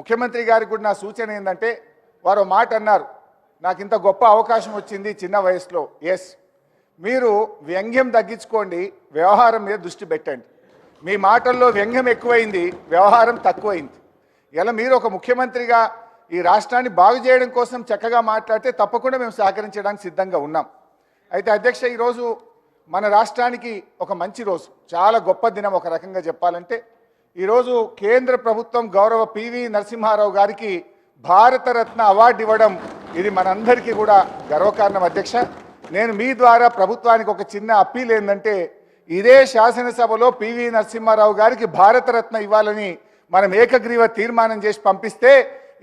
ముఖ్యమంత్రి గారికి కూడా నా సూచన ఏంటంటే వారు మాట అన్నారు, నాకు ఇంత గొప్ప అవకాశం వచ్చింది చిన్న వయసులో. ఎస్, మీరు వ్యంగ్యం తగ్గించుకోండి, వ్యవహారం మీద దృష్టి పెట్టండి. మీ మాటల్లో వ్యంగ్యం ఎక్కువైంది, వ్యవహారం తక్కువైంది. ఇలా మీరు ఒక ముఖ్యమంత్రిగా ఈ రాష్ట్రాన్ని బాగు చేయడం కోసం చక్కగా మాట్లాడితే తప్పకుండా మేము సహకరించడానికి సిద్ధంగా ఉన్నాం. అయితే అధ్యక్ష, ఈరోజు మన రాష్ట్రానికి ఒక మంచి రోజు, చాలా గొప్ప దినం. ఒక రకంగా చెప్పాలంటే ఈరోజు కేంద్ర ప్రభుత్వం గౌరవ పివి నరసింహారావు గారికి భారతరత్న అవార్డు ఇవ్వడం ఇది మనందరికీ కూడా గర్వకారణం. అధ్యక్ష, నేను మీ ద్వారా ప్రభుత్వానికి ఒక చిన్న అప్పీల్ ఏంటంటే, ఇదే శాసనసభలో పివి నరసింహారావు గారికి భారతరత్న ఇవ్వాలని మనం ఏకగ్రీవ తీర్మానం చేసి పంపిస్తే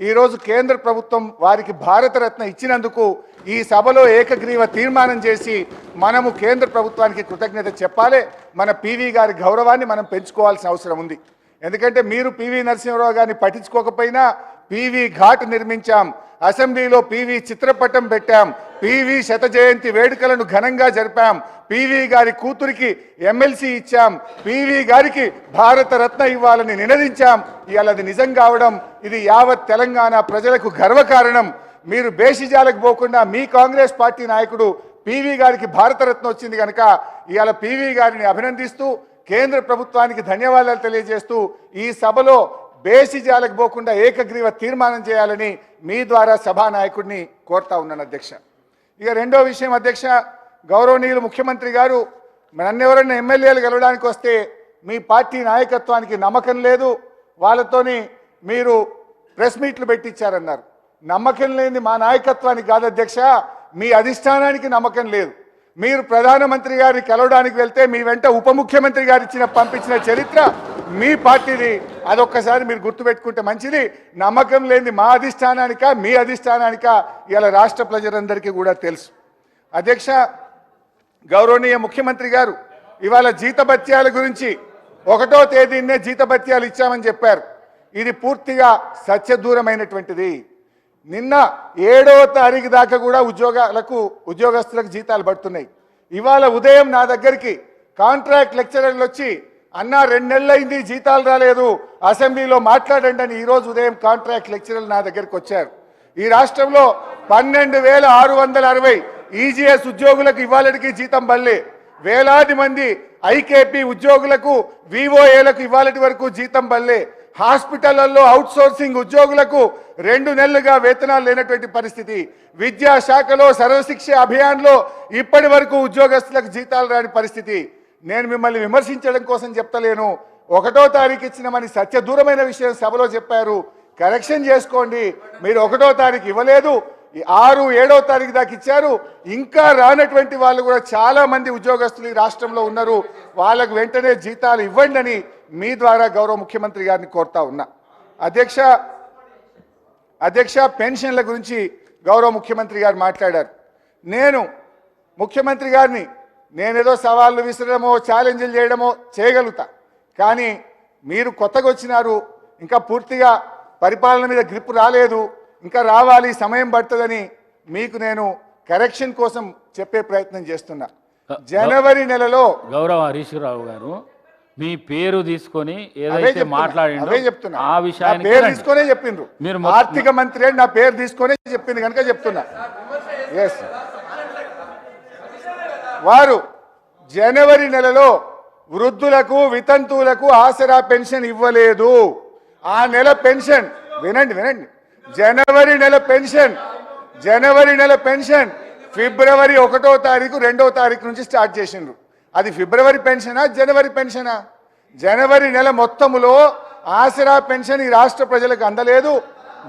ఈరోజు కేంద్ర ప్రభుత్వం వారికి భారతరత్న ఇచ్చినందుకు ఈ సభలో ఏకగ్రీవ తీర్మానం చేసి మనము కేంద్ర ప్రభుత్వానికి కృతజ్ఞత చెప్పాలి. మన పివి గారి గౌరవాన్ని మనం పెంచుకోవాల్సిన అవసరం ఉంది. ఎందుకంటే మీరు పివి నరసింహారావు గారిని పట్టించుకోకపోయినా పివి ఘాట్ నిర్మించాం, అసెంబ్లీలో పివి చిత్రపటం పెట్టాం, పివి శత జయంతి వేడుకలను ఘనంగా జరిపాం, పివి గారి కూతురికి ఎమ్మెల్సీ ఇచ్చాం, పివి గారికి భారతరత్న ఇవ్వాలని నినదించాం. ఇవాళ అది నిజం కావడం ఇది యావత్ తెలంగాణ ప్రజలకు గర్వకారణం. మీరు బేసిజాలకు పోకుండా మీ కాంగ్రెస్ పార్టీ నాయకుడు పివి గారికి భారతరత్న వచ్చింది కనుక ఇవాళ పివి గారిని అభినందిస్తూ కేంద్ర ప్రభుత్వానికి ధన్యవాదాలు తెలియజేస్తూ ఈ సభలో బేసిజాలకు పోకుండా ఏకగ్రీవ తీర్మానం చేయాలని మీ ద్వారా సభానాయకుడిని కోరుతా ఉన్నాను అధ్యక్ష. ఇక రెండో విషయం అధ్యక్ష, గౌరవనీయులు ముఖ్యమంత్రి గారు నన్నెవరైనా ఎమ్మెల్యేలు గెలవడానికి వస్తే మీ పార్టీ నాయకత్వానికి నమ్మకం లేదు, వాళ్ళతోని మీరు ప్రెస్ మీట్లు పెట్టించారన్నారు. నమ్మకం లేని మా నాయకత్వానికి కాదు అధ్యక్ష, మీ అధిష్టానానికి నమ్మకం లేదు. మీరు ప్రధానమంత్రి గారిని కలవడానికి వెళ్తే మీ వెంట ఉప ముఖ్యమంత్రి గారు పంపించిన చరిత్ర మీ పార్టీది. అదొక్కసారి మీరు గుర్తుపెట్టుకుంటే మంచిది. నమ్మకం లేని మా అధిష్టానానిక మీ అధిష్టానానిక ఇలా రాష్ట్ర ప్రజలందరికీ కూడా తెలుసు. అధ్యక్ష, గౌరవనీయ ముఖ్యమంత్రి గారు ఇవాళ జీతభత్యాల గురించి 1వ తేదీనే జీతభత్యాలు ఇచ్చామని చెప్పారు. ఇది పూర్తిగా సత్యదూరమైనటువంటిది. నిన్న 7వ తారీఖు దాకా కూడా ఉద్యోగస్తులకు జీతాలు పడుతున్నాయి. ఇవాళ ఉదయం నా దగ్గరికి కాంట్రాక్ట్ లెక్చరర్లు వచ్చి, అన్నా 2 నెలలైంది జీతాలు రాలేదు, అసెంబ్లీలో మాట్లాడండి అని ఈరోజు ఉదయం కాంట్రాక్ట్ లెక్చరర్లు నా దగ్గరికి వచ్చారు. ఈ రాష్ట్రంలో 12,660 ఈజీఎస్ ఉద్యోగులకు ఇవాళకి జీతం బల్లే, వేలాది మంది ఐకేపీ ఉద్యోగులకు వివోఏలకు ఇవాళటి వరకు జీతం బల్లే, హాస్పిటళ్లలో అవుట్ సోర్సింగ్ ఉద్యోగులకు 2 నెలలుగా వేతనాలు లేనటువంటి పరిస్థితి, విద్యాశాఖలో సర్వశిక్ష అభియాన్లో ఇప్పటి వరకు ఉద్యోగస్తులకు జీతాలు రాని పరిస్థితి. నేను మిమ్మల్ని విమర్శించడం కోసం చెప్తలేను, 1వ తారీఖు ఇచ్చినామని సత్యదూరమైన విషయం సభలో చెప్పారు. కరెక్షన్ చేసుకోండి. మీరు 1వ తారీఖు ఇవ్వలేదు, 6, 7వ తారీఖు దాకా ఇచ్చారు. ఇంకా రానటువంటి వాళ్ళు కూడా చాలా మంది ఉద్యోగస్తులు ఈ రాష్ట్రంలో ఉన్నారు. వాళ్ళకు వెంటనే జీతాలు ఇవ్వండి అని మీ ద్వారా గౌరవ ముఖ్యమంత్రి గారిని కోరుతా ఉన్నా. అధ్యక్ష, పెన్షన్ల గురించి గౌరవ ముఖ్యమంత్రి గారు మాట్లాడారు. నేను ముఖ్యమంత్రి గారిని నేనేదో సవాళ్ళు విసరడమో ఛాలెంజ్లు చేయడమో చేయగలుగుతా, కానీ మీరు కొత్తగా వచ్చినారు, ఇంకా పూర్తిగా పరిపాలన మీద గ్రిప్ రాలేదు, ఇంకా రావాలి, సమయం పడుతుందని మీకు నేను కరెక్షన్ కోసం చెప్పే ప్రయత్నం చేస్తున్నా. జనవరి నెలలో గౌరవ హరీష్ రావు గారు మీ పేరు తీసుకొని ఏదైతే మాట్లాడిందో చెప్తున్నా, ఆ విషయాన్ని పేరు తీసుకొనే చెప్పిండ్రు. మీరు ఆర్థిక మంత్రి అని నా పేరు తీసుకొనే చెప్పింది కనుక చెప్తున్నా. ఎస్, వారు జనవరి నెలలో వృద్ధులకు వితంతువులకు ఆసరా పెన్షన్ ఇవ్వలేదు. ఆ నెల పెన్షన్ వినండి, జనవరి నెల పెన్షన్ ఫిబ్రవరి 1వ తారీఖు 2వ తారీఖు నుంచి స్టార్ట్ చేసిండ్రు. అది ఫిబ్రవరి పెన్షనా జనవరి పెన్షనా? జనవరి నెల మొత్తములో ఆసరా పెన్షన్ ఈ రాష్ట్ర ప్రజలకు అందలేదు.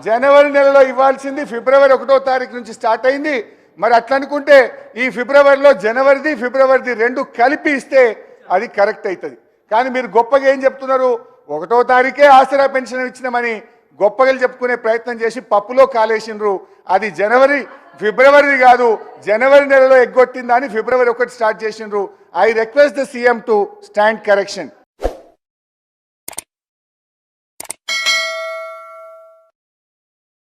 జనవరి నెలలో ఇవ్వాల్సింది ఫిబ్రవరి 1వ తారీఖు నుంచి స్టార్ట్ అయింది. మరి అట్లా అనుకుంటే ఈ ఫిబ్రవరిలో జనవరిది ఫిబ్రవరిది 2 కలిపి ఇస్తే అది కరెక్ట్ అవుతుంది. కానీ మీరు గొప్పగా ఏం చెప్తున్నారు, 1వ తారీఖే ఆసరా పెన్షన్ ఇచ్చినామని గొప్పగా చెప్పుకునే ప్రయత్నం చేసి పప్పులో కాలేసిండ్రు. అది ఫిబ్రవరి కాదు, జనవరి నెలలో ఎగ్గొట్టిందని ఫిబ్రవరి 1 స్టార్ట్ చేసిండ్రు. I request the CM to stand correction.